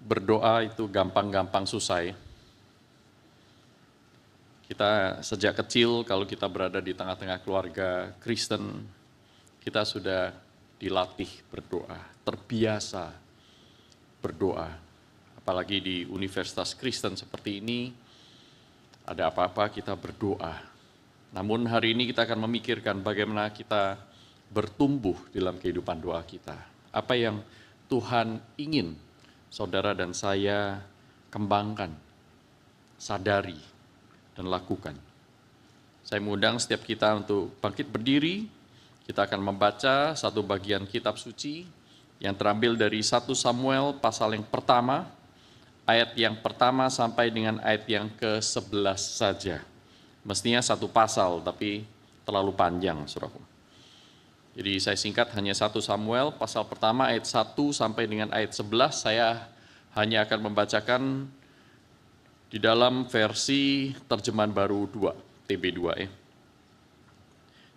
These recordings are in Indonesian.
berdoa itu gampang-gampang susah ya. Kita sejak kecil kalau kita berada di tengah-tengah keluarga Kristen, kita sudah dilatih berdoa, terbiasa berdoa. Apalagi di universitas Kristen seperti ini, ada apa-apa kita berdoa. Namun hari ini kita akan memikirkan bagaimana kita bertumbuh dalam kehidupan doa kita. Apa yang Tuhan ingin saudara dan saya kembangkan, sadari, dan lakukan. Saya mengundang setiap kita untuk bangkit berdiri. Kita akan membaca satu bagian kitab suci yang terambil dari 1 Samuel pasal yang pertama, ayat yang pertama sampai dengan ayat yang ke-11 saja. Mestinya satu pasal, tapi terlalu panjang, saudaraku. Jadi saya singkat hanya 1 Samuel pasal pertama ayat 1 sampai dengan ayat 11. Saya hanya akan membacakan di dalam versi terjemahan baru 2, TB2 ya.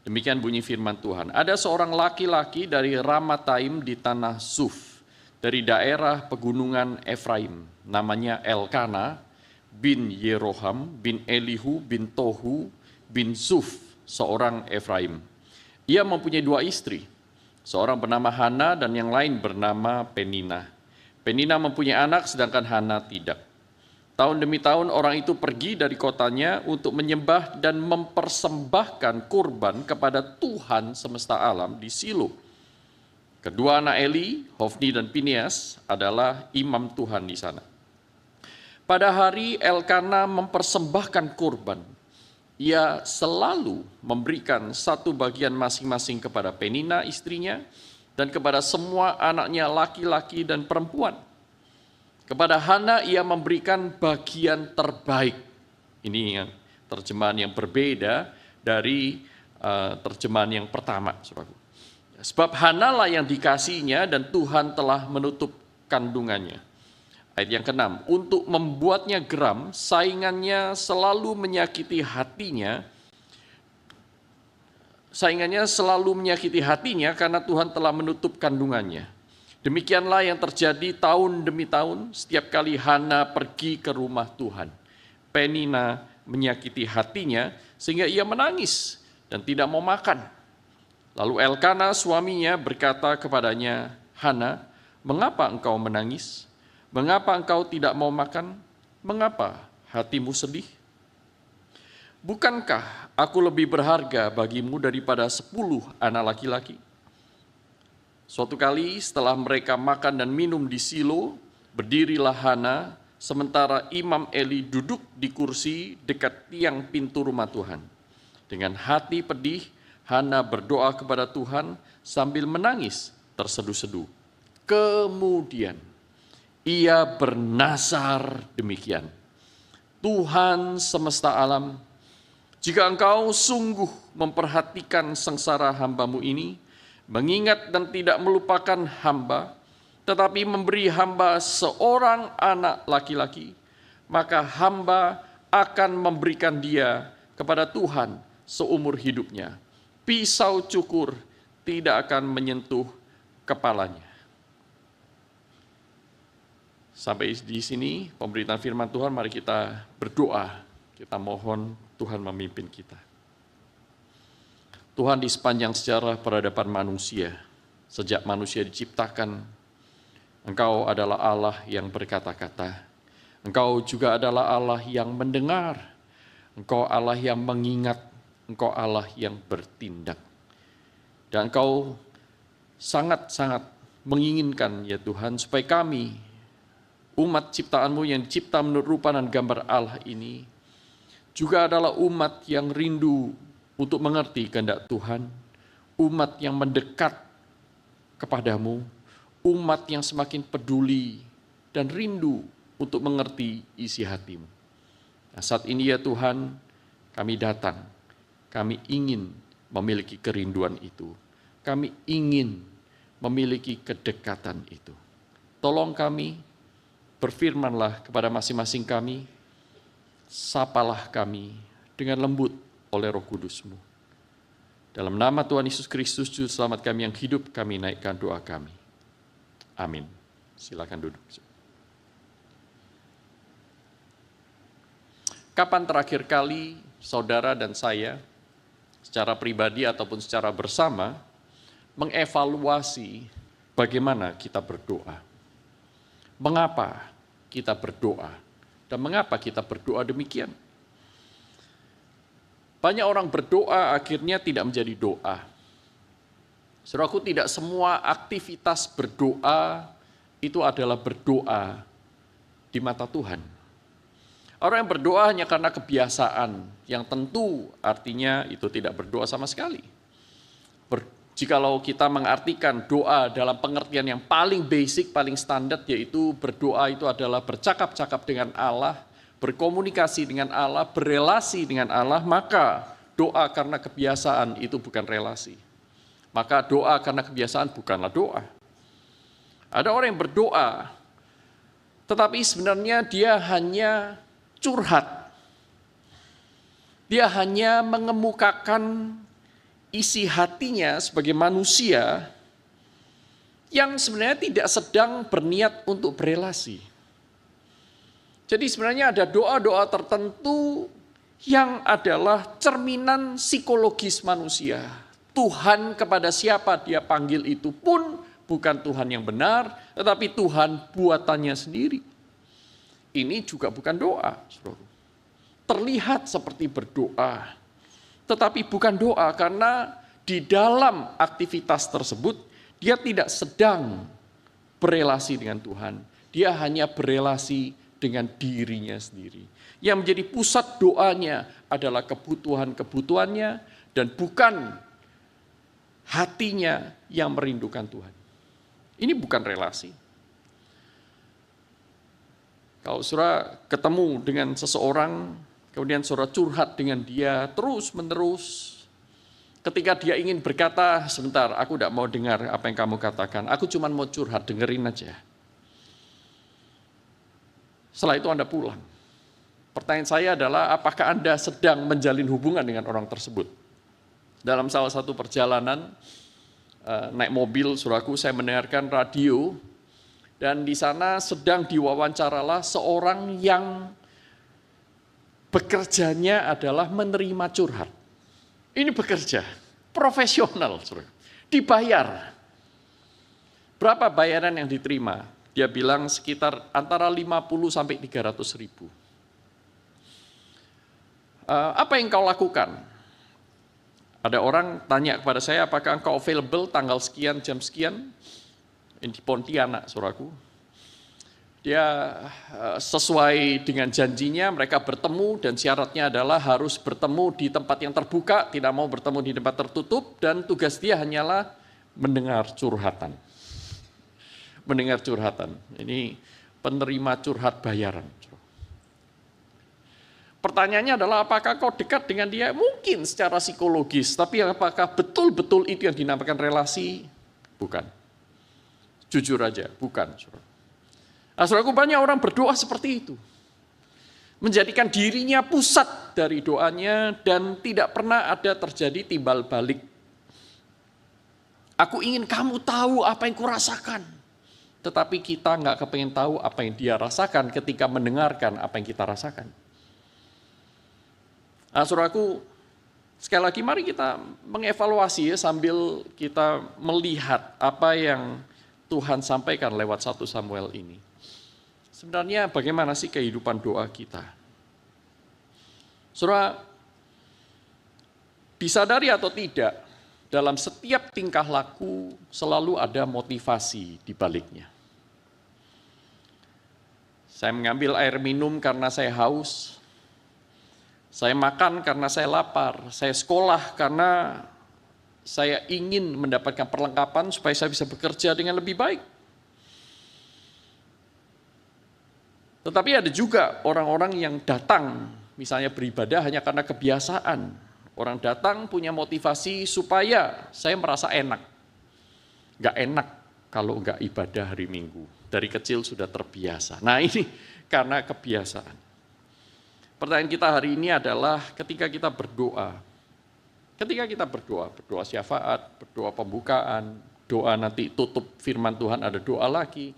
Demikian bunyi firman Tuhan. Ada seorang laki-laki dari Ramataim di tanah Suf, dari daerah pegunungan Efraim, namanya Elkana bin Yeroham bin Elihu bin Tohu bin Suf, seorang Efraim. Ia mempunyai 2 istri, seorang bernama Hana dan yang lain bernama Penina. Penina mempunyai anak sedangkan Hana tidak. Tahun demi tahun orang itu pergi dari kotanya untuk menyembah dan mempersembahkan kurban kepada Tuhan semesta alam di Silo. Kedua anak Eli, Hofni dan Pinias adalah imam Tuhan di sana. Pada hari Elkana mempersembahkan kurban, ia selalu memberikan satu bagian masing-masing kepada Penina istrinya dan kepada semua anaknya laki-laki dan perempuan. Kepada Hana ia memberikan bagian terbaik. Ini yang terjemahan yang berbeda dari terjemahan yang pertama, saudaraku. Sebab Hana lah yang dikasihnya dan Tuhan telah menutup kandungannya. Ayat yang ke-6, untuk membuatnya geram, saingannya selalu menyakiti hatinya. Saingannya selalu menyakiti hatinya karena Tuhan telah menutup kandungannya. Demikianlah yang terjadi tahun demi tahun, setiap kali Hana pergi ke rumah Tuhan. Penina menyakiti hatinya sehingga ia menangis dan tidak mau makan. Lalu Elkana suaminya berkata kepadanya, Hana, mengapa engkau menangis? Mengapa engkau tidak mau makan? Mengapa hatimu sedih? Bukankah aku lebih berharga bagimu daripada 10 anak laki-laki? Suatu kali setelah mereka makan dan minum di Silo, berdirilah Hana, sementara Imam Eli duduk di kursi dekat tiang pintu rumah Tuhan. Dengan hati pedih, Hana berdoa kepada Tuhan sambil menangis terseduh-seduh. Kemudian ia bernazar demikian. Tuhan semesta alam, jika engkau sungguh memperhatikan sengsara hamba-Mu ini, mengingat dan tidak melupakan hamba, tetapi memberi hamba seorang anak laki-laki, maka hamba akan memberikan dia kepada Tuhan seumur hidupnya. Pisau cukur tidak akan menyentuh kepalanya. Sampai di sini pemberitaan firman Tuhan, mari kita berdoa. Kita mohon Tuhan memimpin kita. Tuhan, di sepanjang sejarah peradaban manusia, sejak manusia diciptakan, Engkau adalah Allah yang berkata-kata. Engkau juga adalah Allah yang mendengar. Engkau Allah yang mengingat. Engkau Allah yang bertindak. Dan Engkau sangat-sangat menginginkan ya Tuhan, supaya kami, umat ciptaan-Mu yang dicipta menurut rupa dan gambar Allah ini, juga adalah umat yang rindu untuk mengerti kehendak Tuhan, umat yang mendekat kepadamu, umat yang semakin peduli dan rindu untuk mengerti isi hatimu. Nah, saat ini ya Tuhan, kami datang, kami ingin memiliki kerinduan itu, kami ingin memiliki kedekatan itu. Tolong kami, berfirmanlah kepada masing-masing kami, sapalah kami dengan lembut oleh Roh Kudus-Mu. Dalam nama Tuhan Yesus Kristus, Juru Selamat kami yang hidup, kami naikkan doa kami. Amin. Silakan duduk. Kapan terakhir kali saudara dan saya secara pribadi ataupun secara bersama mengevaluasi bagaimana kita berdoa? Mengapa kita berdoa? Dan mengapa kita berdoa demikian? Banyak orang berdoa akhirnya tidak menjadi doa. Saudaraku, tidak semua aktivitas berdoa itu adalah berdoa di mata Tuhan. Orang yang berdoa hanya karena kebiasaan, yang tentu artinya itu tidak berdoa sama sekali. Jikalau kita mengartikan doa dalam pengertian yang paling basic, paling standar, yaitu berdoa itu adalah bercakap-cakap dengan Allah, berkomunikasi dengan Allah, berelasi dengan Allah, maka doa karena kebiasaan itu bukan relasi. Maka doa karena kebiasaan bukanlah doa. Ada orang yang berdoa, tetapi sebenarnya dia hanya curhat. Dia hanya mengemukakan isi hatinya sebagai manusia yang sebenarnya tidak sedang berniat untuk berelasi. Jadi sebenarnya ada doa-doa tertentu yang adalah cerminan psikologis manusia. Tuhan kepada siapa dia panggil itu pun bukan Tuhan yang benar, tetapi Tuhan buatannya sendiri. Ini juga bukan doa, saudara. Terlihat seperti berdoa, tetapi bukan doa karena di dalam aktivitas tersebut dia tidak sedang berelasi dengan Tuhan. Dia hanya berelasi dengan dirinya sendiri. Yang menjadi pusat doanya adalah kebutuhan-kebutuhannya dan bukan hatinya yang merindukan Tuhan. Ini bukan relasi. Kalau saudara ketemu dengan seseorang, kemudian saudara curhat dengan dia terus-menerus, ketika dia ingin berkata, sebentar, aku tidak mau dengar apa yang kamu katakan, aku cuma mau curhat, dengerin aja. Setelah itu Anda pulang. Pertanyaan saya adalah, apakah Anda sedang menjalin hubungan dengan orang tersebut? Dalam salah satu perjalanan, naik mobil, saudaraku, saya mendengarkan radio, dan di sana sedang diwawancaralah seorang yang bekerjanya adalah menerima curhat. Ini bekerja, profesional, saudara. Dibayar. Berapa bayaran yang diterima? Dia bilang sekitar antara 50 sampai 300 ribu. Apa yang kau lakukan? Ada orang tanya kepada saya, apakah engkau available tanggal sekian, jam sekian? Di Pontianak, saudaraku. Dia sesuai dengan janjinya, mereka bertemu dan syaratnya adalah harus bertemu di tempat yang terbuka, tidak mau bertemu di tempat tertutup, dan tugas dia hanyalah mendengar curhatan. Mendengar curhatan. Ini penerima curhat bayaran. Pertanyaannya adalah apakah kau dekat dengan dia? Mungkin secara psikologis, tapi apakah betul-betul itu yang dinamakan relasi? Bukan. Jujur aja, bukan. Nah, saudaraku, banyak orang berdoa seperti itu. Menjadikan dirinya pusat dari doanya dan tidak pernah ada terjadi timbal balik. Aku ingin kamu tahu apa yang kurasakan. Tetapi kita nggak kepengen tahu apa yang dia rasakan ketika mendengarkan apa yang kita rasakan. Nah, saudaraku, sekali lagi mari kita mengevaluasi ya, sambil kita melihat apa yang Tuhan sampaikan lewat 1 Samuel ini. Sebenarnya bagaimana sih kehidupan doa kita? Saudara, disadari atau tidak, dalam setiap tingkah laku selalu ada motivasi di baliknya. Saya mengambil air minum karena saya haus. Saya makan karena saya lapar, saya sekolah karena saya ingin mendapatkan perlengkapan supaya saya bisa bekerja dengan lebih baik. Tetapi ada juga orang-orang yang datang, misalnya beribadah hanya karena kebiasaan. Orang datang punya motivasi supaya saya merasa enak. Nggak enak kalau nggak ibadah hari Minggu. Dari kecil sudah terbiasa. Nah ini karena kebiasaan. Pertanyaan kita hari ini adalah ketika kita berdoa syafaat, berdoa pembukaan, doa nanti tutup firman Tuhan, ada doa lagi.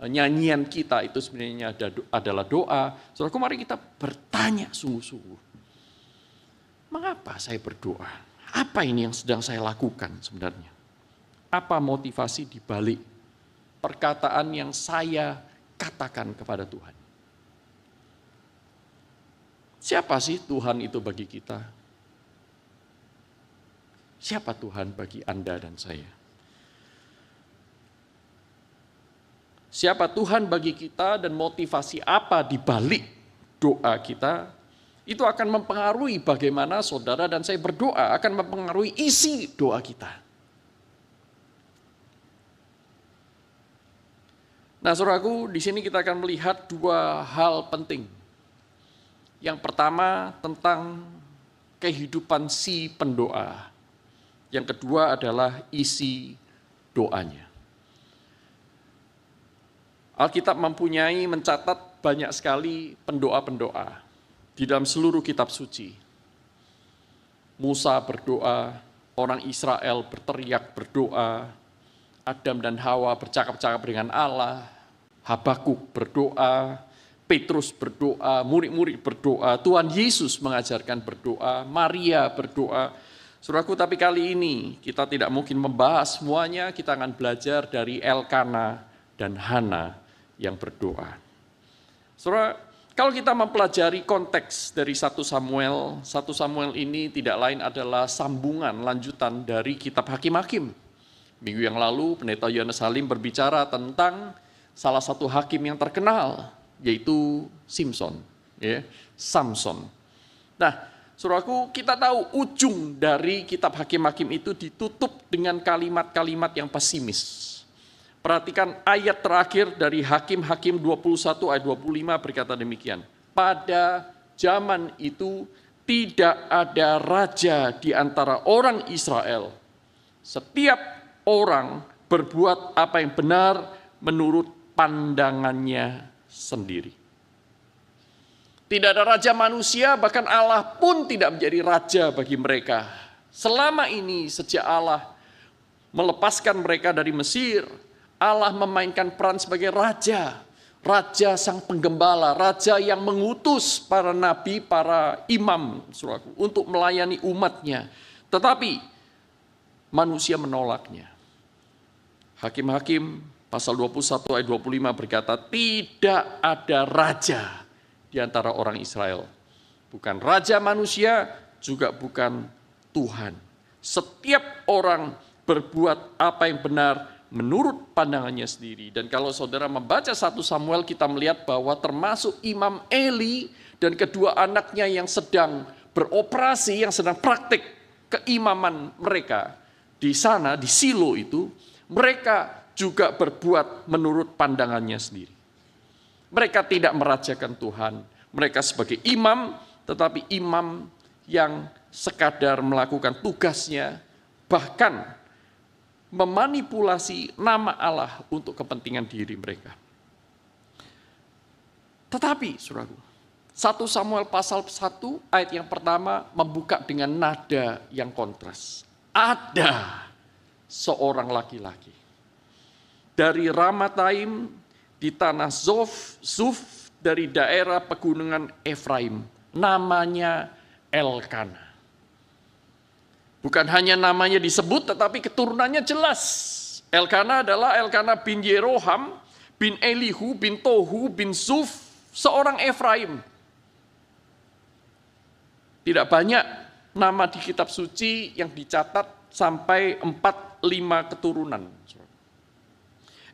nyanyian kita itu sebenarnya adalah doa. Saudaraku, mari kita bertanya sungguh-sungguh. Mengapa saya berdoa? Apa ini yang sedang saya lakukan sebenarnya? Apa motivasi di balik perkataan yang saya katakan kepada Tuhan? Siapa sih Tuhan itu bagi kita? Siapa Tuhan bagi Anda dan saya? Siapa Tuhan bagi kita dan motivasi apa di balik doa kita? Itu akan mempengaruhi bagaimana saudara dan saya berdoa, akan mempengaruhi isi doa kita. Nah, saudaraku, di sini kita akan melihat dua hal penting. Yang pertama tentang kehidupan si pendoa. Yang kedua adalah isi doanya. Alkitab mencatat banyak sekali pendoa-pendoa di dalam seluruh kitab suci. Musa berdoa, orang Israel berteriak berdoa, Adam dan Hawa bercakap-cakap dengan Allah, Habakuk berdoa, Petrus berdoa, murid-murid berdoa, Tuhan Yesus mengajarkan berdoa, Maria berdoa. Saudaraku, tapi kali ini kita tidak mungkin membahas semuanya, kita akan belajar dari Elkana dan Hana yang berdoa. Saudara, kalau kita mempelajari konteks dari 1 Samuel ini tidak lain adalah sambungan lanjutan dari kitab Hakim-Hakim. Minggu yang lalu Pendeta Yohanes Halim berbicara tentang salah satu hakim yang terkenal, yaitu Samson. Nah, saudaraku, kita tahu ujung dari kitab Hakim-Hakim itu ditutup dengan kalimat-kalimat yang pesimis. Perhatikan ayat terakhir dari Hakim-Hakim 21 ayat 25 berkata demikian. Pada zaman itu tidak ada raja di antara orang Israel. Setiap orang berbuat apa yang benar menurut pandangannya sendiri. Tidak ada raja manusia, bahkan Allah pun tidak menjadi raja bagi mereka. Selama ini sejak Allah melepaskan mereka dari Mesir, Allah memainkan peran sebagai raja sang penggembala, raja yang mengutus para nabi, para imam untuk melayani umatnya. Tetapi manusia menolaknya. Hakim-Hakim pasal 21 ayat 25 berkata, tidak ada raja di antara orang Israel. Bukan raja manusia, juga bukan Tuhan. Setiap orang berbuat apa yang benar menurut pandangannya sendiri. Dan kalau saudara membaca 1 Samuel, kita melihat bahwa termasuk Imam Eli dan kedua anaknya yang sedang beroperasi, yang sedang praktik keimaman mereka di sana, di Silo itu, mereka juga berbuat menurut pandangannya sendiri. Mereka tidak merajakan Tuhan, mereka sebagai imam, tetapi imam yang sekadar melakukan tugasnya, bahkan memanipulasi nama Allah untuk kepentingan diri mereka. Tetapi, saudaraku, 1 Samuel pasal 1 ayat yang pertama membuka dengan nada yang kontras. Ada seorang laki-laki dari Ramataim di tanah Zuf dari daerah pegunungan Efraim, namanya Elkana. Bukan hanya namanya disebut, tetapi keturunannya jelas. Elkana adalah Elkana bin Yeroham, bin Elihu, bin Tohu, bin Zuf, seorang Efraim. Tidak banyak nama di kitab suci yang dicatat sampai 4-5 keturunan.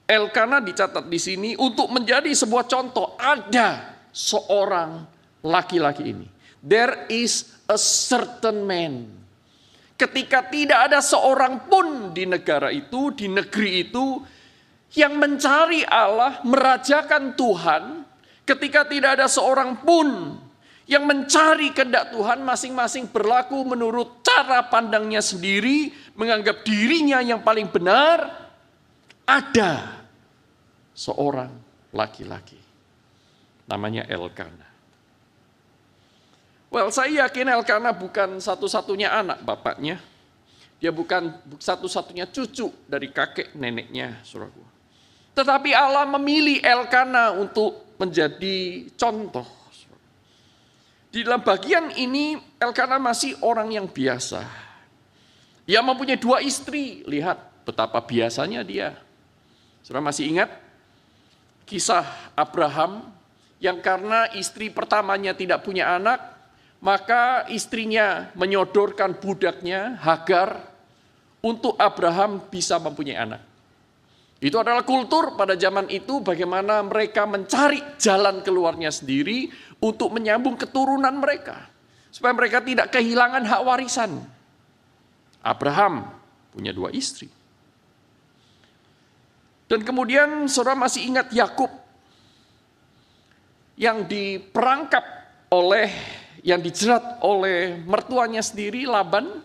Elkana dicatat di sini untuk menjadi sebuah contoh. Ada seorang laki-laki ini. There is a certain man. Ketika tidak ada seorang pun di negara itu, di negeri itu, yang mencari Allah, merajakan Tuhan, ketika tidak ada seorang pun yang mencari kehendak Tuhan, masing-masing berlaku menurut cara pandangnya sendiri, menganggap dirinya yang paling benar, ada seorang laki-laki, namanya Elkana. Saya yakin Elkana bukan satu-satunya anak bapaknya. Dia bukan satu-satunya cucu dari kakek neneknya, saudaraku. Tetapi Allah memilih Elkana untuk menjadi contoh. Di dalam bagian ini Elkana masih orang yang biasa. Dia mempunyai 2 istri. Lihat betapa biasanya dia. Saudara masih ingat kisah Abraham yang karena istri pertamanya tidak punya anak, maka istrinya menyodorkan budaknya Hagar untuk Abraham bisa mempunyai anak. Itu adalah kultur pada zaman itu bagaimana mereka mencari jalan keluarnya sendiri untuk menyambung keturunan mereka. Supaya mereka tidak kehilangan hak warisan. Abraham punya 2 istri. Dan kemudian saudara masih ingat Yakub yang diperangkap yang dijerat oleh mertuanya sendiri Laban.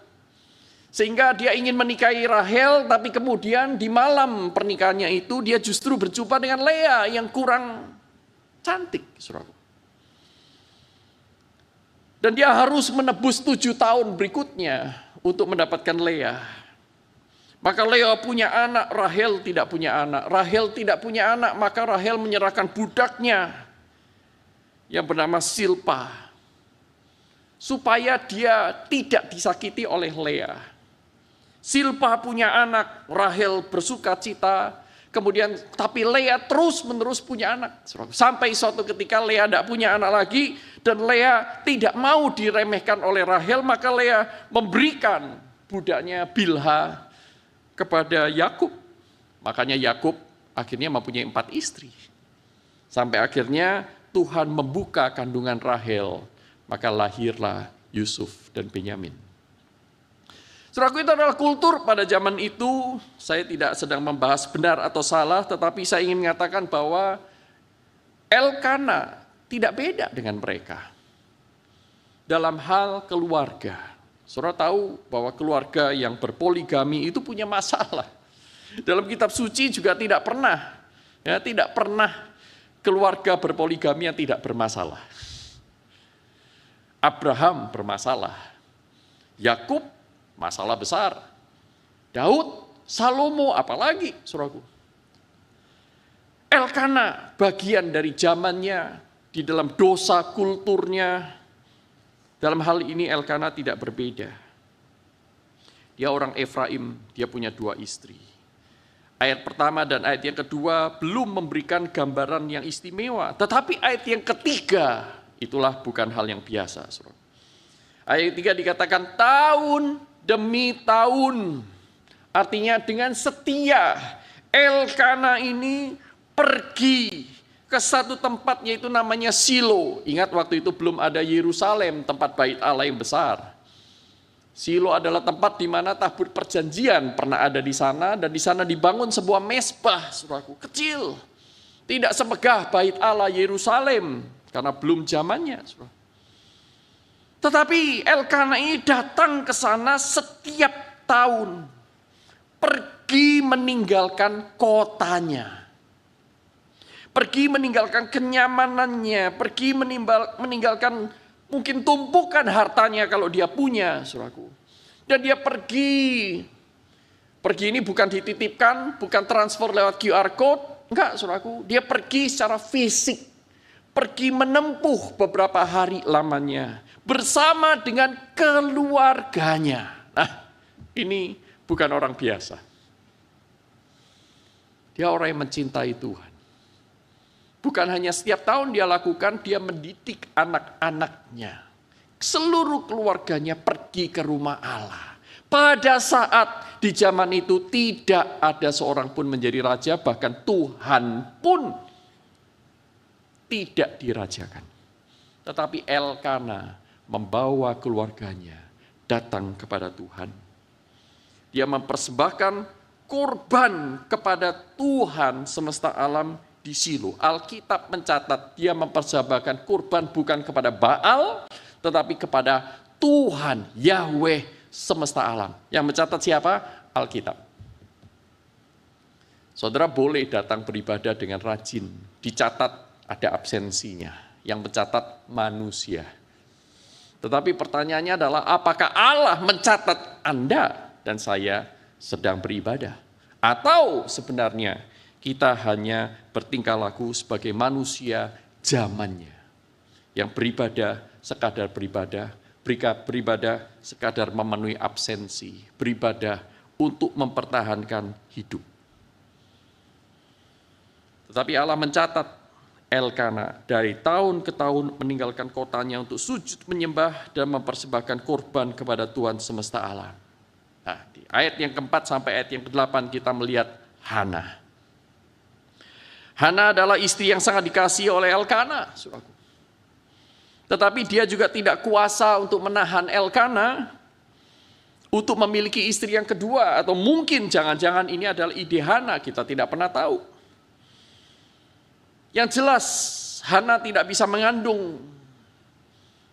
Sehingga dia ingin menikahi Rahel, tapi kemudian di malam pernikahannya itu dia justru berjumpa dengan Lea yang kurang cantik, saudaraku. Dan dia harus menebus 7 tahun berikutnya untuk mendapatkan Lea. Maka Lea punya anak, Rahel tidak punya anak. Rahel tidak punya anak, maka Rahel menyerahkan budaknya yang bernama Silpa. Supaya dia tidak disakiti oleh Lea. Silpa punya anak, Rahel bersuka cita, kemudian tapi Lea terus-menerus punya anak. Sampai suatu ketika Lea tidak punya anak lagi, dan Lea tidak mau diremehkan oleh Rahel, maka Lea memberikan budaknya Bilha kepada Yakub. Makanya Yakub akhirnya mempunyai 4 istri. Sampai akhirnya Tuhan membuka kandungan Rahel, maka lahirlah Yusuf dan Benyamin. Saudaraku, itu adalah kultur pada zaman itu. Saya tidak sedang membahas benar atau salah, tetapi saya ingin mengatakan bahwa Elkana tidak beda dengan mereka. Dalam hal keluarga. Saudara tahu bahwa keluarga yang berpoligami itu punya masalah. Dalam kitab suci juga tidak pernah keluarga berpoligami yang tidak bermasalah. Abraham bermasalah. Yakub masalah besar. Daud, Salomo, apalagi, saudaraku. Elkana bagian dari zamannya, di dalam dosa kulturnya. Dalam hal ini Elkana tidak berbeda. Dia orang Efraim, dia punya 2 istri. Ayat pertama dan ayat yang kedua belum memberikan gambaran yang istimewa. Tetapi ayat yang ketiga, itulah bukan hal yang biasa, saudara. Ayat 3 dikatakan tahun demi tahun. Artinya dengan setia Elkana ini pergi ke satu tempat yaitu namanya Silo. Ingat waktu itu belum ada Yerusalem, tempat bait Allah yang besar. Silo adalah tempat di mana tabut perjanjian pernah ada di sana, dan di sana dibangun sebuah mezbah, saudaraku, kecil. Tidak semegah bait Allah Yerusalem karena belum zamannya, saudara. Tetapi Elkana ini datang ke sana setiap tahun. Pergi meninggalkan kotanya. Pergi meninggalkan kenyamanannya. Pergi meninggalkan mungkin tumpukan hartanya kalau dia punya, saudaraku. Dan dia pergi. Pergi ini bukan dititipkan, bukan transfer lewat QR code. Enggak, saudaraku. Dia pergi secara fisik. Pergi menempuh beberapa hari lamanya bersama dengan keluarganya. Nah, ini bukan orang biasa. Dia orang yang mencintai Tuhan. Bukan hanya setiap tahun dia lakukan, dia mendidik anak-anaknya. Seluruh keluarganya pergi ke rumah Allah. Pada saat di zaman itu tidak ada seorang pun menjadi raja, bahkan Tuhan pun tidak dirajakan. Tetapi Elkana membawa keluarganya datang kepada Tuhan. Dia mempersembahkan korban kepada Tuhan semesta alam di Silo. Alkitab mencatat dia mempersembahkan korban bukan kepada Baal, tetapi kepada Tuhan, Yahweh semesta alam. Yang mencatat siapa? Alkitab. Saudara boleh datang beribadah dengan rajin, dicatat ada absensinya, yang mencatat manusia. Tetapi pertanyaannya adalah apakah Allah mencatat Anda dan saya sedang beribadah? Atau sebenarnya Kita hanya bertingkah laku sebagai manusia zamannya. Yang beribadah sekadar beribadah, beribadah sekadar memenuhi absensi, beribadah untuk mempertahankan hidup. Tetapi Allah mencatat Elkana dari tahun ke tahun meninggalkan kotanya untuk sujud menyembah dan mempersembahkan korban kepada Tuhan semesta alam. Nah, di ayat yang keempat sampai ayat yang ke-8 kita melihat Hana. Hana adalah istri yang sangat dikasihi oleh Elkana, saudaraku. Tetapi dia juga tidak kuasa untuk menahan Elkana untuk memiliki istri yang kedua, atau mungkin jangan-jangan ini adalah ide Hana, kita tidak pernah tahu. Yang jelas Hana tidak bisa mengandung,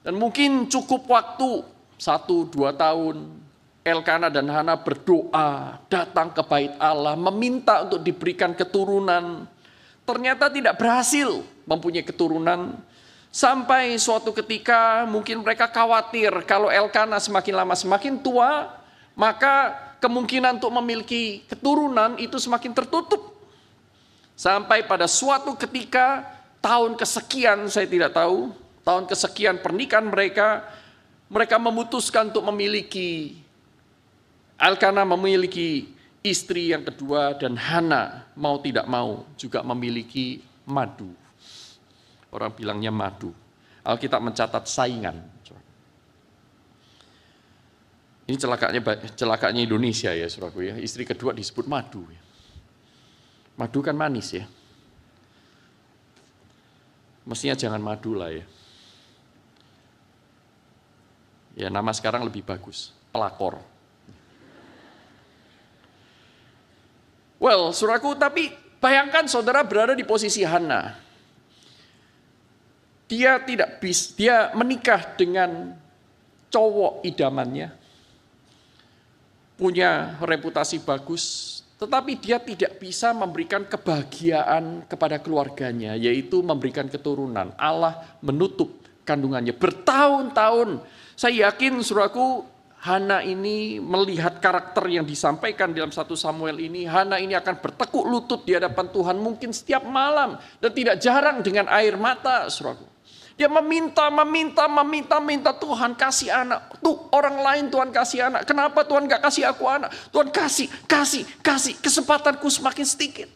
dan mungkin cukup waktu 1-2 tahun Elkana dan Hana berdoa, datang ke bait Allah, meminta untuk diberikan keturunan. Ternyata tidak berhasil mempunyai keturunan. Sampai suatu ketika mungkin mereka khawatir kalau Elkana semakin lama semakin tua, maka kemungkinan untuk memiliki keturunan itu semakin tertutup. Sampai pada suatu ketika, tahun kesekian saya tidak tahu, tahun kesekian pernikahan mereka memutuskan untuk memiliki, Elkana memiliki istri yang kedua, dan Hana mau tidak mau juga memiliki madu. Orang bilangnya madu. Alkitab mencatat saingan. Ini celakanya Indonesia ya, saudaraku ya. Istri kedua disebut madu. Madu kan manis ya. Mestinya jangan madu lah ya. Ya nama sekarang lebih bagus, pelakor. Well, saudaraku, tapi bayangkan saudara berada di posisi Hana. Dia menikah dengan cowok idamannya, punya reputasi bagus, tetapi dia tidak bisa memberikan kebahagiaan kepada keluarganya, yaitu memberikan keturunan. Allah menutup kandungannya bertahun-tahun. Saya yakin saudaraku, Hana ini melihat karakter yang disampaikan dalam 1 Samuel ini, Hana ini akan bertekuk lutut di hadapan Tuhan mungkin setiap malam, dan tidak jarang dengan air mata, saudaraku. Dia meminta Tuhan kasih anak. Tuh orang lain Tuhan kasih anak. Kenapa Tuhan gak kasih aku anak? Tuhan kasih. Kesempatanku semakin sedikit.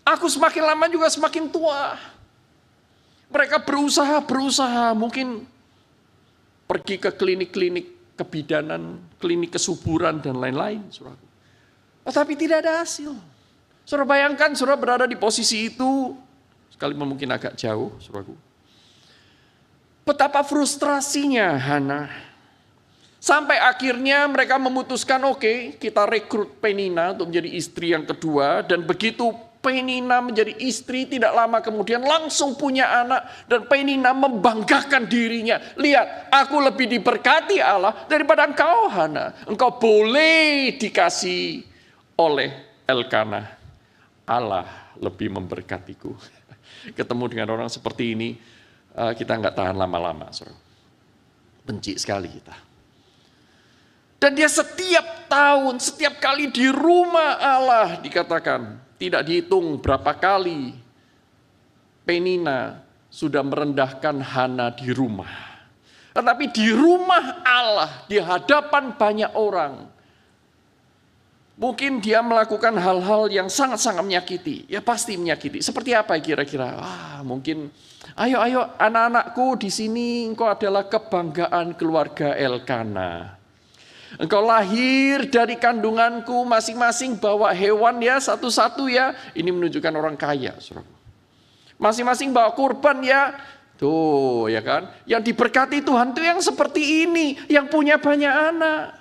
Aku semakin lama juga semakin tua. Mereka berusaha. Mungkin pergi ke klinik-klinik kebidanan, klinik kesuburan dan lain-lain. Tapi tidak ada hasil. Saudara bayangkan saudara berada di posisi itu. Sekalipun mungkin agak jauh, saudaraku. Betapa frustrasinya Hana. Sampai akhirnya mereka memutuskan, oke, kita rekrut Penina untuk menjadi istri yang kedua. Dan begitu Penina menjadi istri, tidak lama kemudian langsung punya anak. Dan Penina membanggakan dirinya. Lihat, aku lebih diberkati Allah daripada engkau, Hana. Engkau boleh dikasih oleh Elkana. Allah lebih memberkatiku. Ketemu dengan orang seperti ini, kita nggak tahan lama-lama, saudara. Benci sekali kita. Dan dia setiap tahun, setiap kali di rumah Allah dikatakan, tidak dihitung berapa kali Penina sudah merendahkan Hana di rumah. Tetapi di rumah Allah, di hadapan banyak orang, mungkin dia melakukan hal-hal yang sangat-sangat menyakiti. Ya pasti menyakiti. Seperti apa kira-kira? Mungkin ayo anak-anakku, di sini engkau adalah kebanggaan keluarga Elkana. Engkau lahir dari kandunganku, masing-masing bawa hewan ya, satu-satu ya. Ini menunjukkan orang kaya, saudara. Masing-masing bawa kurban ya. Tuh ya kan. Yang diberkati Tuhan itu yang seperti ini, yang punya banyak anak.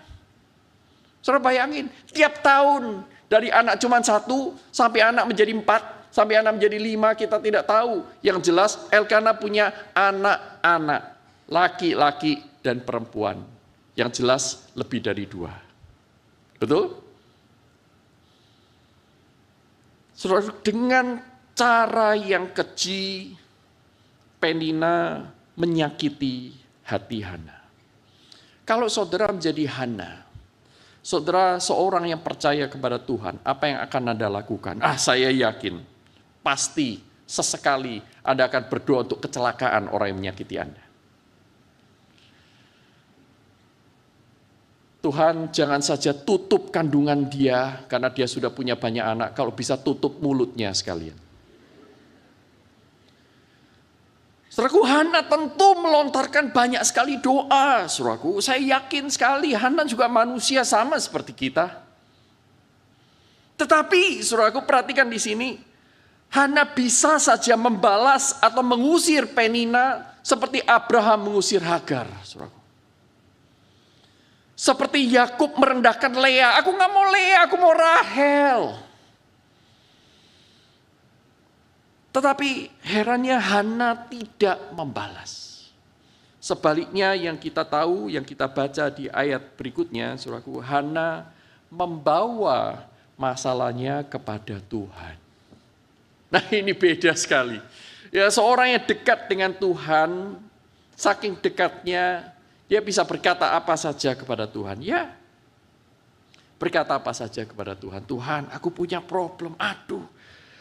Saudara bayangin, tiap tahun dari anak cuma 1 sampai anak menjadi 4, sampai anak menjadi 5, kita tidak tahu. Yang jelas Elkana punya anak-anak, laki-laki dan perempuan. Yang jelas lebih dari 2. Betul? Saudara, dengan cara yang keji, Penina menyakiti hati Hana. Kalau saudara menjadi Hana, Saudara, seorang yang percaya kepada Tuhan, apa yang akan Anda lakukan? Saya yakin, pasti sesekali Anda akan berdoa untuk kecelakaan orang yang menyakiti Anda. Tuhan, jangan saja tutup kandungan dia karena dia sudah punya banyak anak, kalau bisa tutup mulutnya sekalian. Saudaraku, Hana tentu melontarkan banyak sekali doa, saudaraku. Saya yakin sekali Hana juga manusia sama seperti kita. Tetapi, saudaraku, perhatikan di sini, Hana bisa saja membalas atau mengusir Penina seperti Abraham mengusir Hagar, saudaraku. Seperti Yakub merendahkan Lea, aku nggak mau Lea, aku mau Rahel. Tetapi herannya Hana tidak membalas. Sebaliknya yang kita tahu, yang kita baca di ayat berikutnya, saudaraku, Hana membawa masalahnya kepada Tuhan. Nah, ini beda sekali. Ya, seorang yang dekat dengan Tuhan, saking dekatnya, dia bisa berkata apa saja kepada Tuhan. Ya, berkata apa saja kepada Tuhan. Tuhan, aku punya problem. Aduh,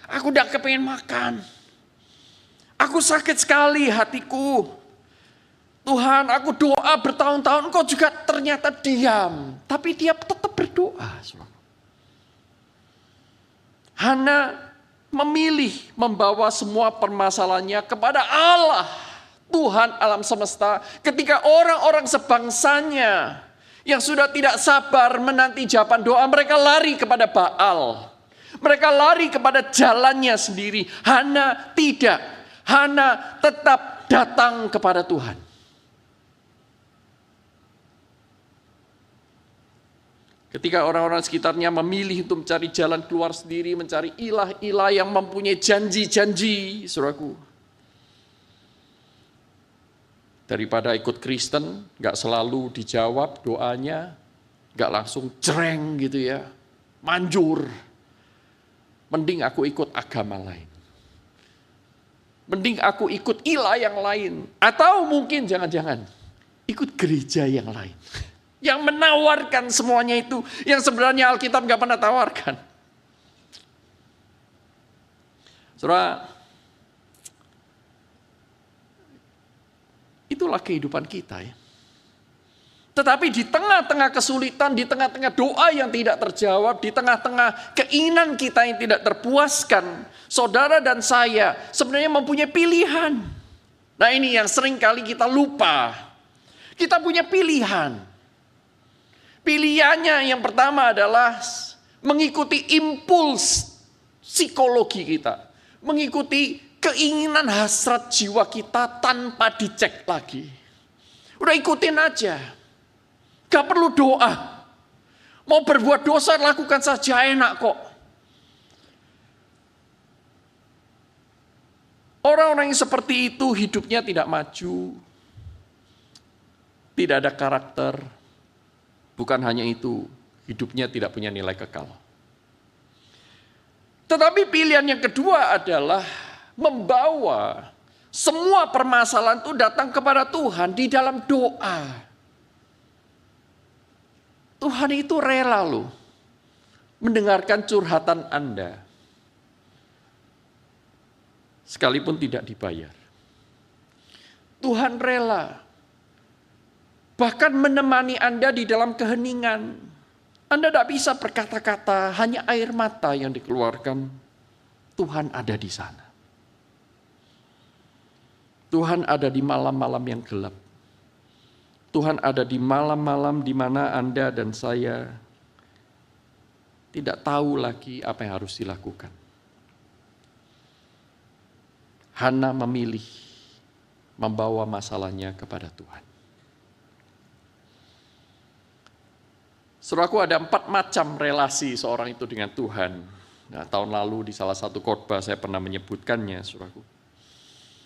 aku udah kepengen makan. Aku sakit sekali hatiku. Tuhan, aku doa bertahun-tahun, Engkau juga ternyata diam. Tapi dia tetap berdoa. Hana memilih membawa semua permasalahannya kepada Allah. Tuhan alam semesta, ketika orang-orang sebangsanya yang sudah tidak sabar menanti jawaban doa, mereka lari kepada Baal. Mereka lari kepada jalannya sendiri. Hana tidak. Hana tetap datang kepada Tuhan. Ketika orang-orang sekitarnya memilih untuk mencari jalan keluar sendiri, mencari ilah-ilah yang mempunyai janji-janji, saudaraku. Daripada ikut Kristen, gak selalu dijawab doanya, gak langsung cereng gitu ya, manjur. Mending aku ikut agama lain. Mending aku ikut ilah yang lain. Atau mungkin jangan-jangan ikut gereja yang lain. Yang menawarkan semuanya itu, yang sebenarnya Alkitab gak pernah tawarkan. Saudara, itulah kehidupan kita ya. Tetapi di tengah-tengah kesulitan, di tengah-tengah doa yang tidak terjawab, di tengah-tengah keinginan kita yang tidak terpuaskan, saudara dan saya sebenarnya mempunyai pilihan. Nah, ini yang sering kali kita lupa. Kita punya pilihan. Pilihannya yang pertama adalah mengikuti impuls psikologi kita. Mengikuti keinginan hasrat jiwa kita tanpa dicek lagi. Udah ikutin aja. Gak perlu doa. Mau berbuat dosa lakukan saja, enak kok. Orang-orang yang seperti itu hidupnya tidak maju. Tidak ada karakter. Bukan hanya itu, hidupnya tidak punya nilai kekal. Tetapi pilihan yang kedua adalah membawa semua permasalahan itu datang kepada Tuhan di dalam doa. Tuhan itu rela loh mendengarkan curhatan Anda. Sekalipun tidak dibayar. Tuhan rela bahkan menemani Anda di dalam keheningan. Anda tidak bisa berkata-kata, hanya air mata yang dikeluarkan. Tuhan ada di sana. Tuhan ada di malam-malam yang gelap. Tuhan ada di malam-malam di mana Anda dan saya tidak tahu lagi apa yang harus dilakukan. Hana memilih membawa masalahnya kepada Tuhan. Saudaraku, ada 4 macam relasi seorang itu dengan Tuhan. Nah, tahun lalu di salah satu khotbah saya pernah menyebutkannya, saudaraku.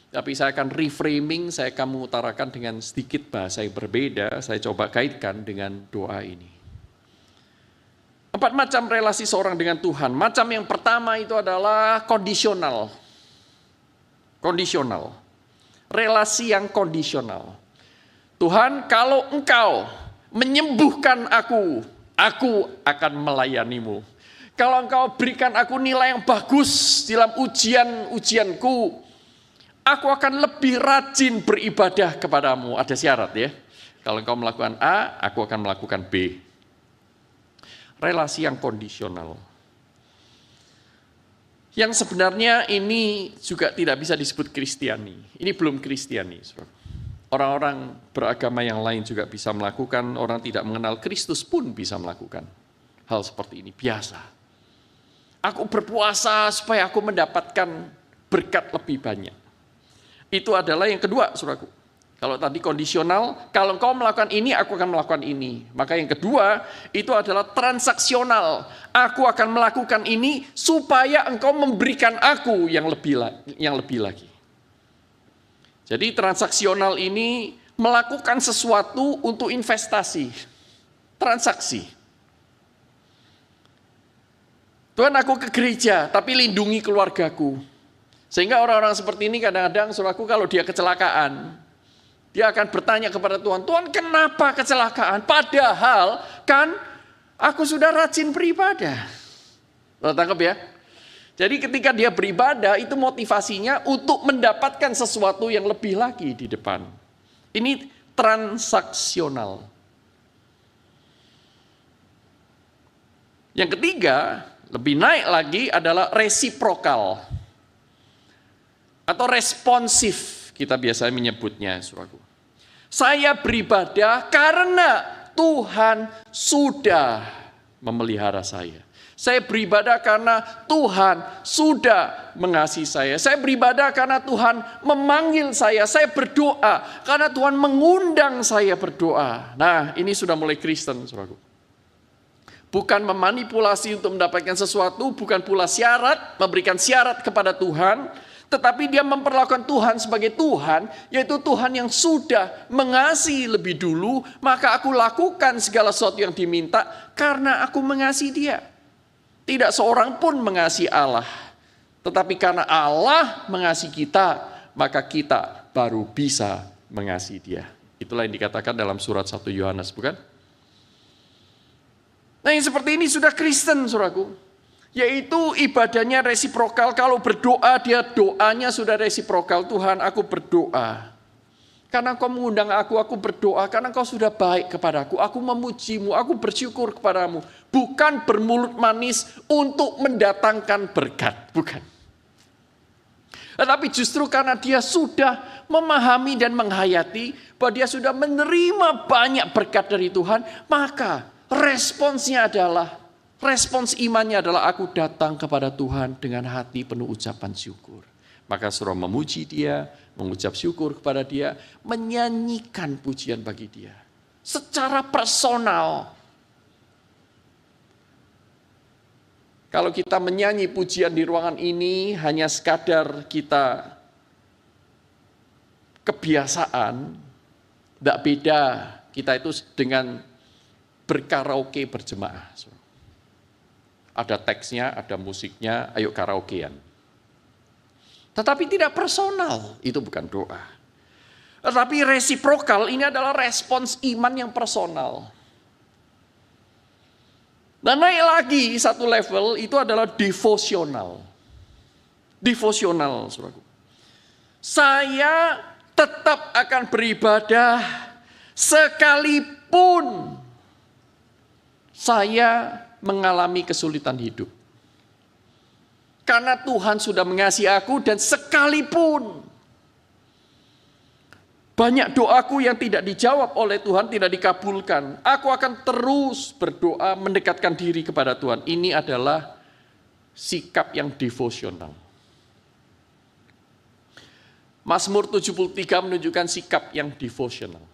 Tapi saya akan reframing, saya akan mengutarakan dengan sedikit bahasa yang berbeda. Saya coba kaitkan dengan doa ini. 4 macam relasi seorang dengan Tuhan. Macam yang pertama itu adalah kondisional. Kondisional. Relasi yang kondisional. Tuhan, kalau Engkau menyembuhkan aku aku akan melayanimu. Kalau engkau berikan aku nilai yang bagus dalam ujianku, aku akan lebih rajin beribadah kepadamu. Ada syarat ya. Kalau engkau melakukan A, aku akan melakukan B. Relasi yang kondisional. Yang sebenarnya ini juga tidak bisa disebut Kristiani. Ini belum Kristiani. Orang-orang beragama yang lain juga bisa melakukan, orang tidak mengenal Kristus pun bisa melakukan hal seperti ini, biasa. Aku berpuasa supaya aku mendapatkan berkat lebih banyak. Itu adalah yang kedua, saudaraku. Kalau tadi kondisional, kalau engkau melakukan ini, aku akan melakukan ini. Maka yang kedua, itu adalah transaksional. Aku akan melakukan ini supaya engkau memberikan aku yang lebih lagi. Jadi transaksional ini melakukan sesuatu untuk investasi, transaksi. Tuhan, aku ke gereja, tapi lindungi keluargaku. Sehingga orang-orang seperti ini kadang-kadang, saudaraku, kalau dia kecelakaan, dia akan bertanya kepada Tuhan, Tuhan kenapa kecelakaan? Padahal kan aku sudah rajin beribadah. Tangkap ya? Jadi ketika dia beribadah, itu motivasinya untuk mendapatkan sesuatu yang lebih lagi di depan. Ini transaksional. Yang ketiga, lebih naik lagi adalah resiprokal atau responsif, kita biasanya menyebutnya, saudaraku. Saya beribadah karena Tuhan sudah memelihara saya. Saya beribadah karena Tuhan sudah mengasihi saya. Saya beribadah karena Tuhan memanggil saya. Saya berdoa karena Tuhan mengundang saya berdoa. Nah, ini sudah mulai Kristen, saudaraku. Bukan memanipulasi untuk mendapatkan sesuatu, bukan pula syarat, memberikan syarat kepada Tuhan, tetapi dia memperlakukan Tuhan sebagai Tuhan, yaitu Tuhan yang sudah mengasihi lebih dulu, maka aku lakukan segala sesuatu yang diminta karena aku mengasihi dia. Tidak seorang pun mengasihi Allah, tetapi karena Allah mengasihi kita, maka kita baru bisa mengasihi dia. Itulah yang dikatakan dalam surat 1 Yohanes, bukan? Nah yang seperti ini sudah Kristen, saudaraku. Yaitu ibadahnya resiprokal. Kalau berdoa, dia doanya sudah resiprokal. Tuhan, aku berdoa. Karena Engkau mengundang aku berdoa. Karena Engkau sudah baik kepadaku. Aku memujimu, aku bersyukur kepadamu. Bukan bermulut manis untuk mendatangkan berkat. Bukan. Tetapi justru karena dia sudah memahami dan menghayati bahwa dia sudah menerima banyak berkat dari Tuhan, maka responsnya adalah, respons imannya adalah aku datang kepada Tuhan dengan hati penuh ucapan syukur. Maka suruh memuji dia, mengucap syukur kepada dia, menyanyikan pujian bagi dia. Secara personal. Kalau kita menyanyi pujian di ruangan ini hanya sekadar kita kebiasaan, tidak beda kita itu dengan berkaraoke berjemaah. Ada teksnya, ada musiknya, ayo karaokean. Tetapi tidak personal, itu bukan doa. Tetapi resiprokal ini adalah respons iman yang personal. Dan naik lagi satu level itu adalah devosional. Devosional, saudaraku. Saya tetap akan beribadah sekalipun saya mengalami kesulitan hidup. Karena Tuhan sudah mengasihi aku dan sekalipun banyak doaku yang tidak dijawab oleh Tuhan, tidak dikabulkan, aku akan terus berdoa mendekatkan diri kepada Tuhan. Ini adalah sikap yang devosional. Mazmur 73 menunjukkan sikap yang devosional.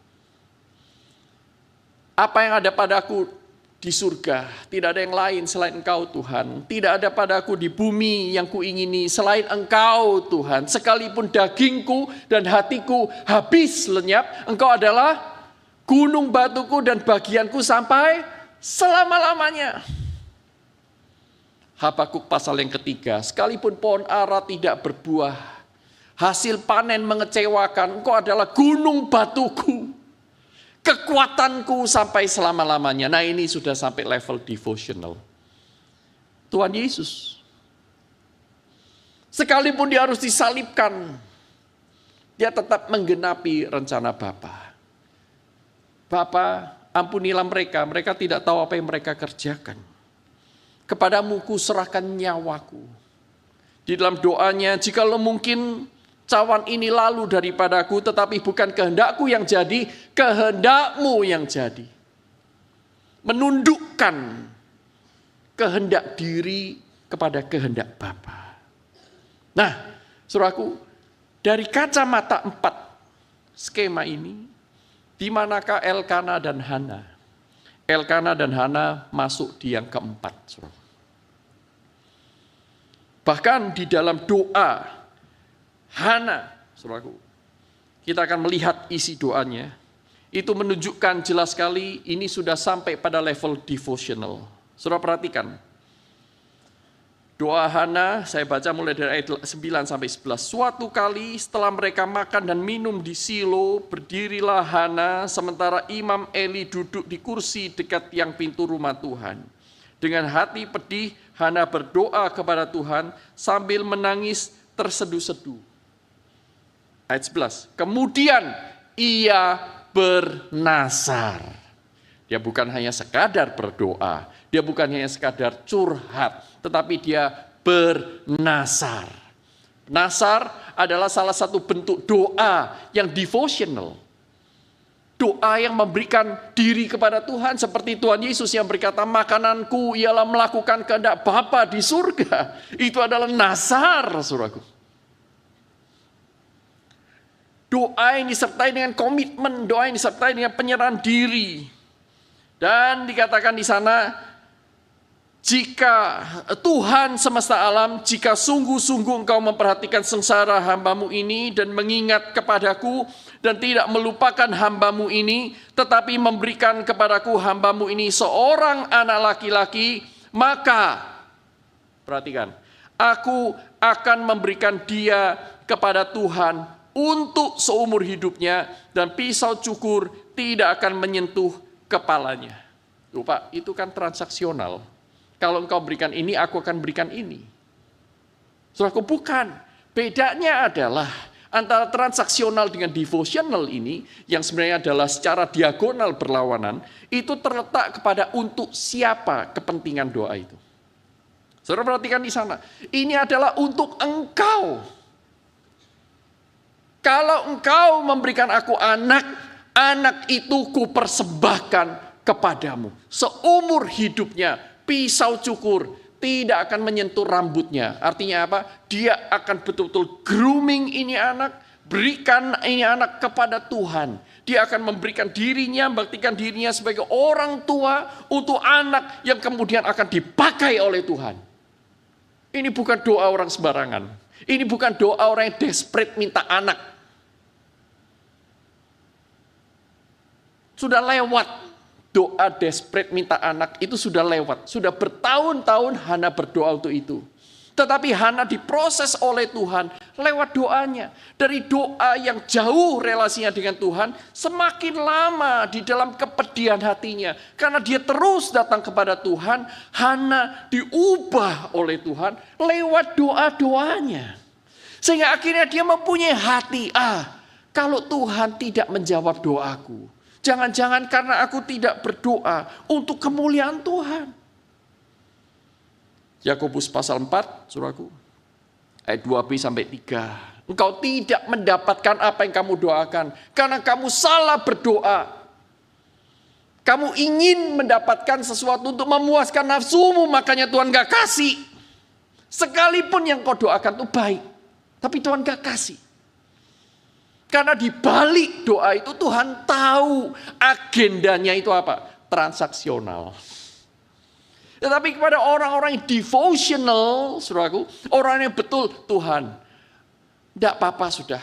Apa yang ada padaku di surga, tidak ada yang lain selain Engkau Tuhan. Tidak ada padaku di bumi yang kuingini selain Engkau Tuhan. Sekalipun dagingku dan hatiku habis lenyap, Engkau adalah gunung batuku dan bagianku sampai selama-lamanya. Habakuk pasal yang ketiga, sekalipun pohon ara tidak berbuah, hasil panen mengecewakan, Engkau adalah gunung batuku. kekuatanku sampai selama-lamanya. Nah, ini sudah sampai level devotional. Tuhan Yesus. Sekalipun dia harus disalibkan, dia tetap menggenapi rencana Bapa. Bapa, ampunilah mereka, mereka tidak tahu apa yang mereka kerjakan. Kepadamu kuserahkan nyawaku. Di dalam doanya, jikalau mungkin cawan ini lalu daripadaku, tetapi bukan kehendakku yang jadi, kehendakmu yang jadi. Menundukkan kehendak diri kepada kehendak Bapa. Nah, saudaraku, dari kacamata 4 skema ini, di manakah Elkana dan Hana? Elkana dan Hana masuk di yang keempat, saudara. Bahkan di dalam doa Hana, saudaraku, kita akan melihat isi doanya. Itu menunjukkan jelas sekali ini sudah sampai pada level devotional. Saudara perhatikan. Doa Hana, saya baca mulai dari ayat 9 sampai 11. Suatu kali setelah mereka makan dan minum di Silo, berdirilah Hana sementara Imam Eli duduk di kursi dekat tiang pintu rumah Tuhan. Dengan hati pedih, Hana berdoa kepada Tuhan sambil menangis terseduh-seduh. Ayat 11. Kemudian ia bernasar. Dia bukan hanya sekadar berdoa, dia bukan hanya sekadar curhat, tetapi dia bernasar. Nasar adalah salah satu bentuk doa yang devotional. Doa yang memberikan diri kepada Tuhan, seperti Tuhan Yesus yang berkata, makananku ialah melakukan kehendak Bapa di surga. Itu adalah nasar, saudaraku. Doa yang disertai dengan komitmen, doa yang disertai dengan penyerahan diri. Dan dikatakan di sana, jika Tuhan semesta alam, jika sungguh-sungguh engkau memperhatikan sengsara hambamu ini dan mengingat kepadaku dan tidak melupakan hambamu ini, tetapi memberikan kepadaku hambamu ini seorang anak laki-laki, maka, perhatikan, aku akan memberikan dia kepada Tuhan untuk seumur hidupnya dan pisau cukur tidak akan menyentuh kepalanya. Lupa, itu kan transaksional. Kalau engkau berikan ini, aku akan berikan ini. Saudaraku, bukan. Bedanya adalah antara transaksional dengan devotional ini, yang sebenarnya adalah secara diagonal berlawanan, itu terletak kepada untuk siapa kepentingan doa itu. Saudara perhatikan di sana. Ini adalah untuk engkau. Kalau engkau memberikan aku anak, anak itu kupersembahkan kepadamu. Seumur hidupnya, pisau cukur tidak akan menyentuh rambutnya. Artinya apa? Dia akan betul-betul grooming ini anak, berikan ini anak kepada Tuhan. Dia akan memberikan dirinya, membaktikan dirinya sebagai orang tua untuk anak yang kemudian akan dipakai oleh Tuhan. Ini bukan doa orang sembarangan. Ini bukan doa orang yang desperate minta anak. Sudah lewat doa desperate minta anak, itu sudah lewat. Sudah bertahun-tahun Hana berdoa untuk itu. Tetapi Hana diproses oleh Tuhan lewat doanya. Dari doa yang jauh relasinya dengan Tuhan, semakin lama di dalam kepedihan hatinya. Karena dia terus datang kepada Tuhan, Hana diubah oleh Tuhan lewat doa-doanya. Sehingga akhirnya dia mempunyai hati, kalau Tuhan tidak menjawab doaku, jangan-jangan karena aku tidak berdoa untuk kemuliaan Tuhan. Yakobus pasal 4, saudaraku, ayat 2b sampai 3. Engkau tidak mendapatkan apa yang kamu doakan karena kamu salah berdoa. Kamu ingin mendapatkan sesuatu untuk memuaskan nafsumu, makanya Tuhan gak kasih. Sekalipun yang kau doakan itu baik, tapi Tuhan gak kasih. Karena di balik doa itu Tuhan tahu agendanya itu apa? Transaksional. Tetapi kepada orang-orang yang devotional, saudaraku, orang yang betul, Tuhan, tidak apa-apa sudah.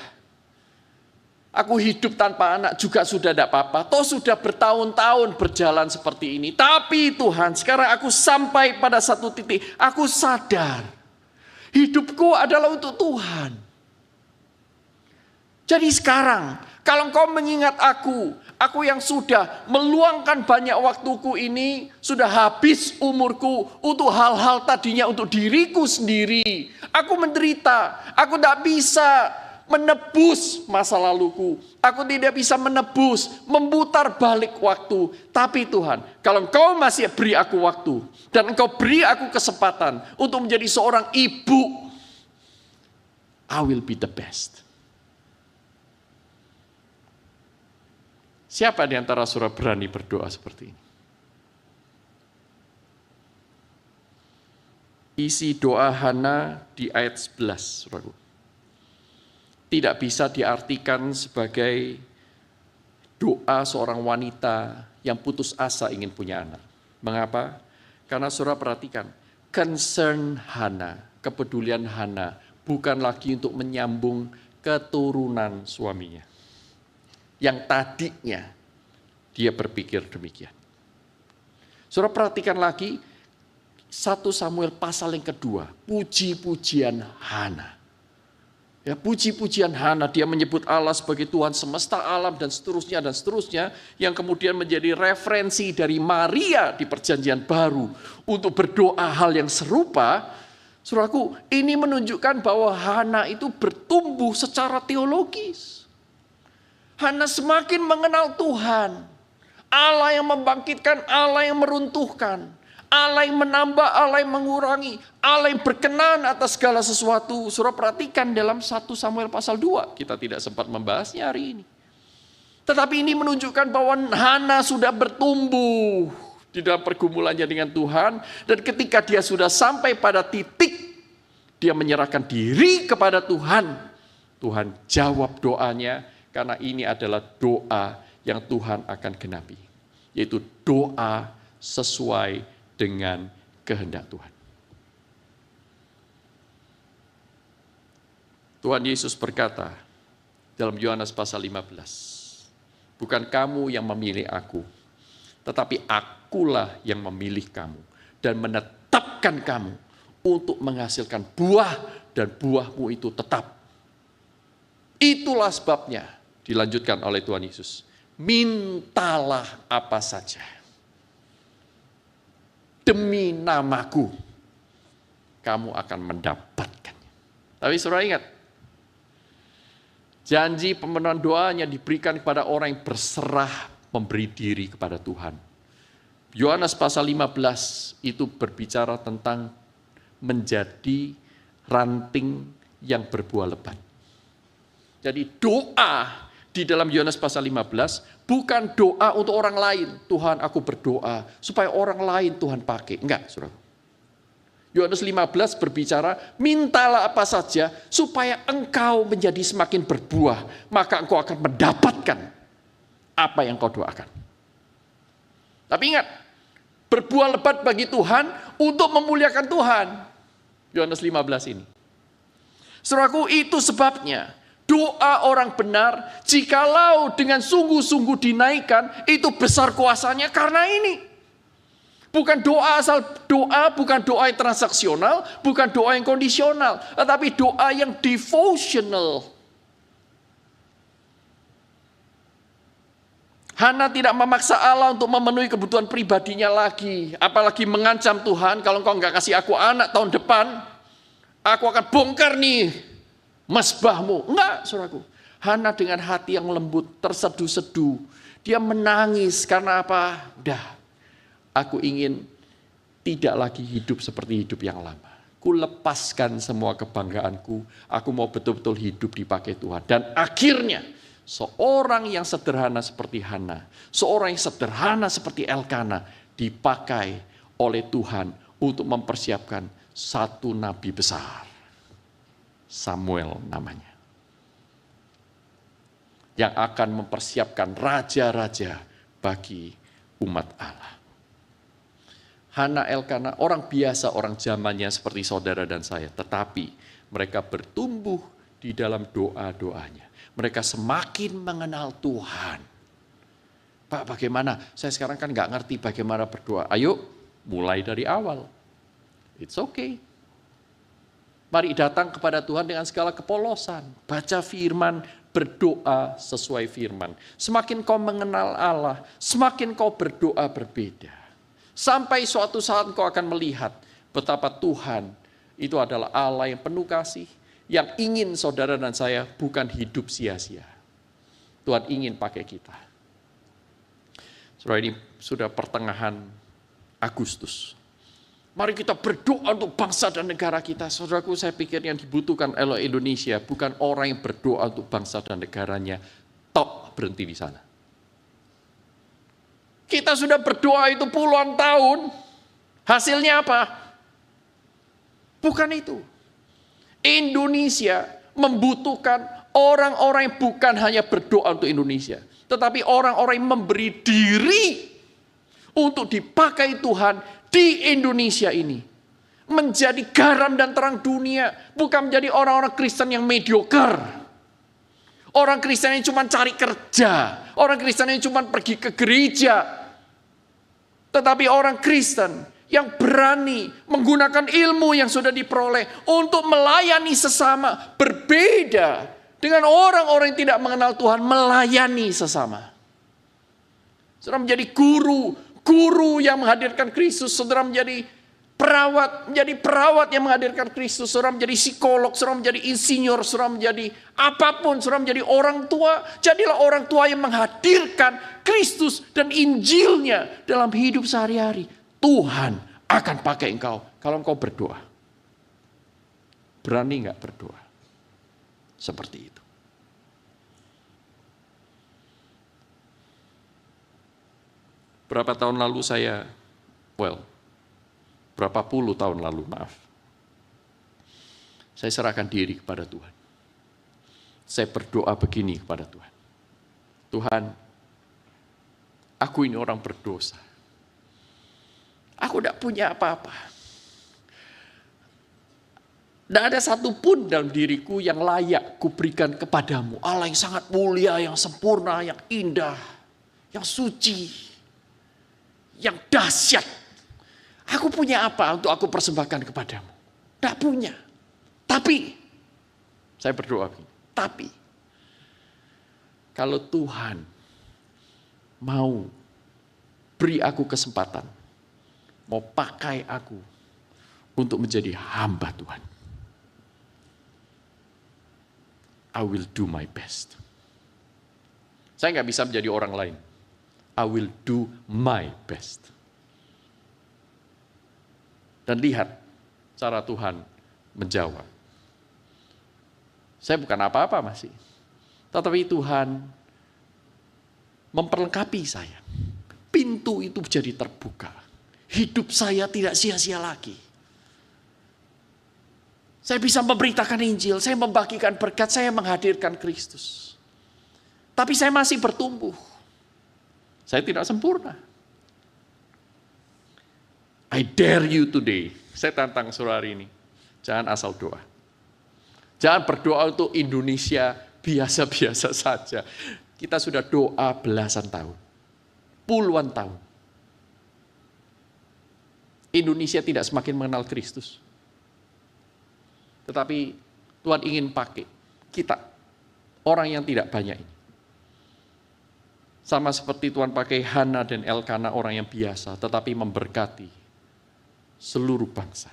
Aku hidup tanpa anak juga sudah tidak apa-apa. Toh sudah bertahun-tahun berjalan seperti ini. Tapi Tuhan, sekarang aku sampai pada satu titik. Aku sadar, hidupku adalah untuk Tuhan. Jadi sekarang, Kalau engkau mengingat aku yang sudah meluangkan banyak waktuku ini, sudah habis umurku untuk hal-hal tadinya untuk diriku sendiri. Aku menderita, aku tidak bisa menebus masa laluku. Aku tidak bisa menebus, memutar balik waktu. Tapi Tuhan, kalau engkau masih beri aku waktu, dan engkau beri aku kesempatan untuk menjadi seorang ibu, I will be the best. Siapa di antara saudara berani berdoa seperti ini? Isi doa Hana di ayat 11, saudaraku. Tidak bisa diartikan sebagai doa seorang wanita yang putus asa ingin punya anak. Mengapa? Karena saudara perhatikan, concern Hana, kepedulian Hana, bukan lagi untuk menyambung keturunan suaminya. Yang tadinya dia berpikir demikian. Saudara perhatikan lagi 1 Samuel pasal yang kedua, puji-pujian Hana. Ya, puji-pujian Hana, dia menyebut Allah sebagai Tuhan semesta alam dan seterusnya, yang kemudian menjadi referensi dari Maria di perjanjian baru untuk berdoa hal yang serupa. Saudaraku, ini menunjukkan bahwa Hana itu bertumbuh secara teologis. Hana semakin mengenal Tuhan, Allah yang membangkitkan, Allah yang meruntuhkan, Allah yang menambah, Allah yang mengurangi, Allah yang berkenan atas segala sesuatu. Saudara perhatikan dalam 1 Samuel pasal 2. Kita tidak sempat membahasnya hari ini. Tetapi ini menunjukkan bahwa Hana sudah bertumbuh di dalam pergumulannya dengan Tuhan. Dan ketika dia sudah sampai pada titik, dia menyerahkan diri kepada Tuhan. Tuhan jawab doanya, karena ini adalah doa yang Tuhan akan genapi. Yaitu doa sesuai dengan kehendak Tuhan. Tuhan Yesus berkata dalam Yohanes pasal 15, bukan kamu yang memilih aku, tetapi akulah yang memilih kamu dan menetapkan kamu untuk menghasilkan buah, dan buahmu itu tetap. Itulah sebabnya, dilanjutkan oleh Tuhan Yesus, mintalah apa saja demi namaku, kamu akan mendapatkannya. Tapi saudara ingat, janji pemenuhan doanya diberikan kepada orang yang berserah memberi diri kepada Tuhan. Yohanes pasal 15 itu berbicara tentang menjadi ranting yang berbuah lebat. Jadi doa di dalam Yohanes pasal 15 bukan doa untuk orang lain. Tuhan, aku berdoa supaya orang lain Tuhan pakai. Enggak, saudara. Yohanes 15 berbicara, mintalah apa saja supaya engkau menjadi semakin berbuah, maka engkau akan mendapatkan apa yang kau doakan. Tapi ingat, berbuah lebat bagi Tuhan untuk memuliakan Tuhan. Yohanes 15 ini. Saudaraku, itu sebabnya doa orang benar, jikalau dengan sungguh-sungguh dinaikkan, itu besar kuasanya karena ini. Bukan doa asal doa, bukan doa yang transaksional, bukan doa yang kondisional, tetapi doa yang devotional. Hana tidak memaksa Allah untuk memenuhi kebutuhan pribadinya lagi, apalagi mengancam Tuhan, kalau engkau enggak kasih aku anak tahun depan, aku akan bongkar nih mesbahmu. Enggak, saudaraku. Hana dengan hati yang lembut, terseduh-seduh. Dia menangis karena apa? Udah, aku ingin tidak lagi hidup seperti hidup yang lama. Ku lepaskan semua kebanggaanku. Aku mau betul-betul hidup dipakai Tuhan. Dan akhirnya, seorang yang sederhana seperti Hana, seorang yang sederhana seperti Elkana, dipakai oleh Tuhan untuk mempersiapkan satu nabi besar. Samuel namanya. Yang akan mempersiapkan raja-raja bagi umat Allah. Hana, Elkana, orang biasa, orang zamannya seperti saudara dan saya. Tetapi mereka bertumbuh di dalam doa-doanya. Mereka semakin mengenal Tuhan. Pak, bagaimana? Saya sekarang kan nggak ngerti bagaimana berdoa. Ayo, mulai dari awal. It's okay. Mari datang kepada Tuhan dengan segala kepolosan. Baca firman, berdoa sesuai firman. Semakin kau mengenal Allah, semakin kau berdoa berbeda. Sampai suatu saat kau akan melihat betapa Tuhan itu adalah Allah yang penuh kasih, yang ingin saudara dan saya bukan hidup sia-sia. Tuhan ingin pakai kita. Saudara, ini sudah pertengahan Agustus. Mari kita berdoa untuk bangsa dan negara kita. Saudaraku, saya pikir yang dibutuhkan oleh Indonesia bukan orang yang berdoa untuk bangsa dan negaranya, tok berhenti di sana. Kita sudah berdoa itu puluhan tahun, hasilnya apa? Bukan itu. Indonesia membutuhkan orang-orang yang bukan hanya berdoa untuk Indonesia, tetapi orang-orang yang memberi diri untuk dipakai Tuhan di Indonesia ini. Menjadi garam dan terang dunia. Bukan menjadi orang-orang Kristen yang mediocre. Orang Kristen yang cuma cari kerja. Orang Kristen yang cuma pergi ke gereja. Tetapi orang Kristen yang berani menggunakan ilmu yang sudah diperoleh untuk melayani sesama. Berbeda dengan orang-orang yang tidak mengenal Tuhan melayani sesama. Saudara menjadi guru yang menghadirkan Kristus, saudara menjadi perawat yang menghadirkan Kristus, saudara menjadi psikolog, saudara menjadi insinyur, saudara menjadi apapun, saudara menjadi orang tua. Jadilah orang tua yang menghadirkan Kristus dan Injilnya dalam hidup sehari-hari. Tuhan akan pakai engkau kalau engkau berdoa. Berani enggak berdoa? Seperti itu. Berapa tahun lalu berapa puluh tahun lalu, saya serahkan diri kepada Tuhan. Saya berdoa begini kepada Tuhan. Tuhan, aku ini orang berdosa. Aku tidak punya apa-apa. Tidak ada satupun dalam diriku yang layak kuberikan kepadamu. Allah yang sangat mulia, yang sempurna, yang indah, yang suci, yang dahsyat. Aku punya apa untuk aku persembahkan kepadamu? Tidak punya. Tapi, saya berdoa begini. Tapi, kalau Tuhan mau beri aku kesempatan, mau pakai aku untuk menjadi hamba Tuhan, I will do my best. Saya nggak bisa menjadi orang lain. I will do my best. Dan lihat cara Tuhan menjawab. Saya bukan apa-apa masih. Tetapi Tuhan memperlengkapi saya. Pintu itu jadi terbuka. Hidup saya tidak sia-sia lagi. Saya bisa memberitakan Injil, saya membagikan berkat, saya menghadirkan Kristus. Tapi saya masih bertumbuh. Saya tidak sempurna. I dare you today. Saya tantang saudara ini. Jangan asal doa. Jangan berdoa untuk Indonesia biasa-biasa saja. Kita sudah doa belasan tahun. Puluhan tahun. Indonesia tidak semakin mengenal Kristus. Tetapi Tuhan ingin pakai kita. Orang yang tidak banyak ini. Sama seperti Tuhan pakai Hana dan Elkana, orang yang biasa, tetapi memberkati seluruh bangsa.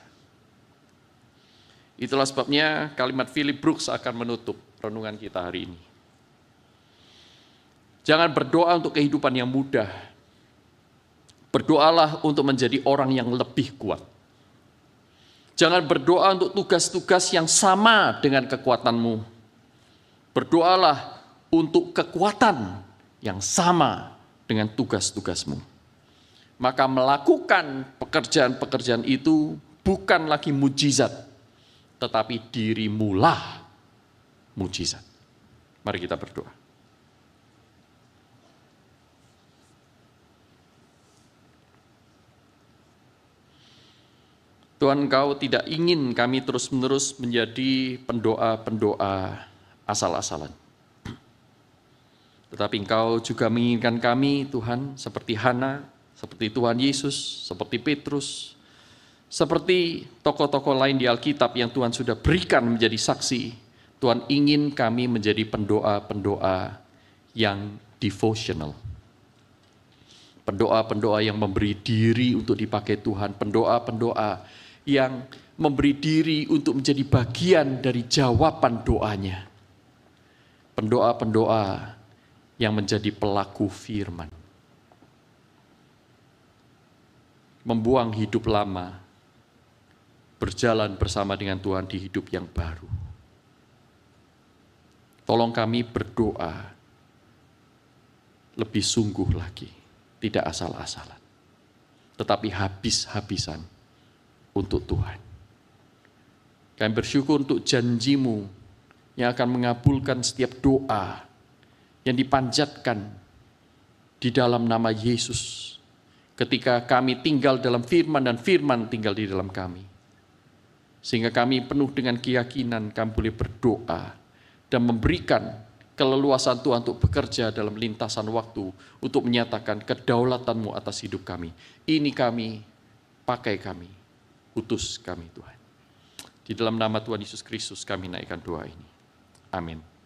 Itulah sebabnya kalimat Philip Brooks akan menutup renungan kita hari ini. Jangan berdoa untuk kehidupan yang mudah. Berdoalah untuk menjadi orang yang lebih kuat. Jangan berdoa untuk tugas-tugas yang sama dengan kekuatanmu. Berdoalah untuk kekuatan yang sama dengan tugas-tugasmu. Maka melakukan pekerjaan-pekerjaan itu bukan lagi mujizat, tetapi dirimulah mujizat. Mari kita berdoa. Tuhan, Engkau tidak ingin kami terus-menerus menjadi pendoa-pendoa asal-asalan. Tetapi Engkau juga menginginkan kami, Tuhan, seperti Hana, seperti Tuhan Yesus, seperti Petrus, seperti tokoh-tokoh lain di Alkitab yang Tuhan sudah berikan menjadi saksi Tuhan ingin kami menjadi pendoa-pendoa yang devotional. Pendoa-pendoa yang memberi diri untuk dipakai Tuhan. Pendoa-pendoa yang memberi diri untuk menjadi bagian dari jawaban doanya. Pendoa-pendoa yang menjadi pelaku firman. Membuang hidup lama, berjalan bersama dengan Tuhan di hidup yang baru. Tolong kami berdoa lebih sungguh lagi, tidak asal-asalan, tetapi habis-habisan untuk Tuhan. Kami bersyukur untuk janji-Mu yang akan mengabulkan setiap doa yang dipanjatkan di dalam nama Yesus. Ketika kami tinggal dalam firman dan firman tinggal di dalam kami. Sehingga kami penuh dengan keyakinan kami boleh berdoa dan memberikan keleluasan Tuhan untuk bekerja dalam lintasan waktu untuk menyatakan kedaulatan-Mu atas hidup kami. Ini kami, pakai kami, utus kami Tuhan. Di dalam nama Tuhan Yesus Kristus kami naikkan doa ini. Amin.